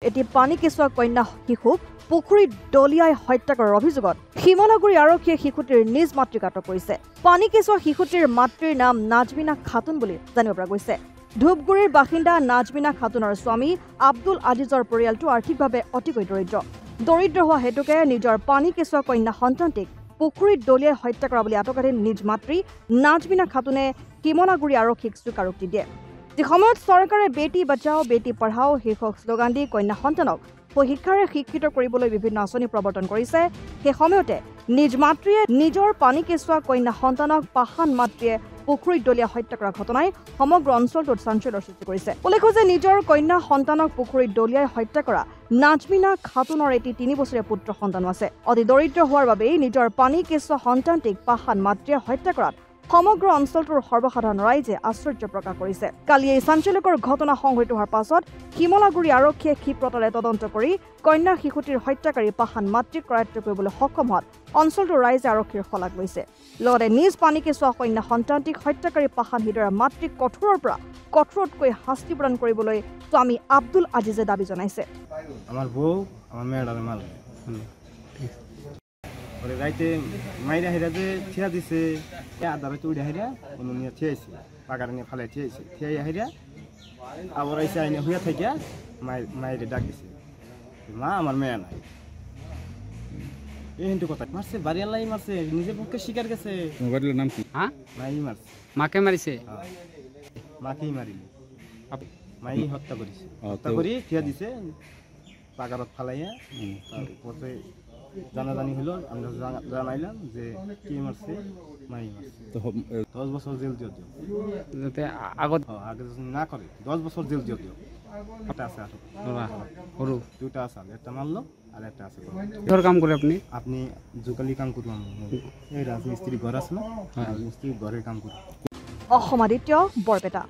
এটি পানী কেঁচুৱা কন্যা শিশুক পুখুৰীত দলিয়াই হত্যা কৰাৰ অভিযোগত শিমলাগুৰি আৰক্ষীয়ে শিশুটিৰ নিজ মাতৃক আটক কৰিছে। পানী কেঁচুৱা শিশুটিৰ মাতৃৰ নাম নাজমিনা খাতুন বুলি জানিব পৰা গৈছে। ধূপগুৰিৰ বাসিন্দা নাজমিনা খাতুনৰ স্বামী আব্দুল আজিজৰ পৰিয়ালটো আৰ্থিকভাৱে অতিকৈ দৰিদ্ৰ হোৱা হেতুকে নিজৰ পানী কেঁচুৱা কন্যা সন্তানটিক পুখুৰীত দলিয়াই হত্যা কৰা বুলি আটকাধীন নিজ মাতৃ নাজমিনা খাতুনে শিমলাগুৰি আৰক্ষীক স্বীকাৰোক্তি দিয়ে। যি সময়ত চৰকাৰে বেটি বচাও বেটি পঢ়াও শীৰ্ষক শ্লোগান দি কন্যা সন্তানক শিক্ষাৰে শিক্ষিত কৰিবলৈ বিভিন্ন আঁচনি প্ৰৱৰ্তন কৰিছে, সেই সময়তে নিজ মাতৃয়ে নিজৰ পানী কেঁচুৱা কন্যা সন্তানক পাষাণ মাতৃয়ে পুখুৰীত দলিয়াই হত্যা কৰা ঘটনাই সমগ্ৰ অঞ্চলটোত চাঞ্চল্যৰ সৃষ্টি কৰিছে। উল্লেখ্য যে নিজৰ কন্যা সন্তানক পুখুৰীত দলিয়াই হত্যা কৰা নাজমিনা খাতুনৰ এটি ৩ বছৰীয়া পুত্ৰ সন্তানো আছে। অতি দৰিদ্ৰ হোৱাৰ বাবেই নিজৰ পানী কেঁচুৱা সন্তানটিক পাষাণ মাতৃয়ে হত্যা কৰাত সমগ্ৰ অঞ্চলটোৰ সৰ্বসাধাৰণ ৰাইজে আশ্চৰ্য প্ৰকাশ কৰিছে। কালি এই চাঞ্চল্যকৰ ঘটনা সংঘটিত হোৱাৰ পাছত শিমলাগুৰি আৰক্ষীয়ে ক্ষীপ্ৰতাৰে তদন্ত কৰি কন্যা শিশুটিৰ হত্যাকাৰী পাষাণ মাতৃক কৰায়ত্ব কৰিবলৈ সক্ষম হোৱাত অঞ্চলটোৰ ৰাইজে আৰক্ষীৰ শলাগ লৈছে। লগতে নিজ পানী কেঁচুৱা কন্যা সন্তানটিক হত্যাকাৰী পাষাণ হৃদয়ৰ মাতৃক কঠোৰৰ পৰা কঠোৰতকৈ শাস্তি প্ৰদান কৰিবলৈ স্বামী আব্দুল আজিজে দাবী জনাইছে। আমার বউ আমার মেয়েটার মাল রাইতে মাইরা হেরা যে থিয়া দিছে আদা রাইতে উড়ে হেরা কোনো নিয়ে থিয়াইছে পাকার নিয়ে ফালাই থিয়াইছে থিয়াই হেরা আবার এসে আইনে হইয়া থেকে মায়েরে ডাক দিছে, মা আমার মেয়ে নাই। এই হিন্দু কথা মারছে, বাড়ি আল্লাহ মারছে, নিজের পক্ষে শিকার গেছে। মোবাইলের নাম কি? হ্যাঁ মাই মারছে। মাকে মারিছে? মাকেই মারিল, মাই হত্যা করেছে। হত্যা করি থিয়া দিছে পাকারত ফালাইয়া। তারপরে জানাজানি হলো, আমরা জানাইলাম যে কে মারছে, মাই মারছে। 10 বছর জেল দিও আগত আগে না করে 10 বছর জেল দিও একটা আছে আর সরু দুটা আছে, একটা মারলো আর একটা আছে। কিহৰ কাম কৰে আপুনি? আপনি জোকালি কাম কৰবো, এই ৰাজমিস্ত্ৰি ঘৰ আছে না, ৰাজমিস্ত্ৰি ঘৰেৰ কাম কৰি। অসম আদিত্য, বৰপেটা।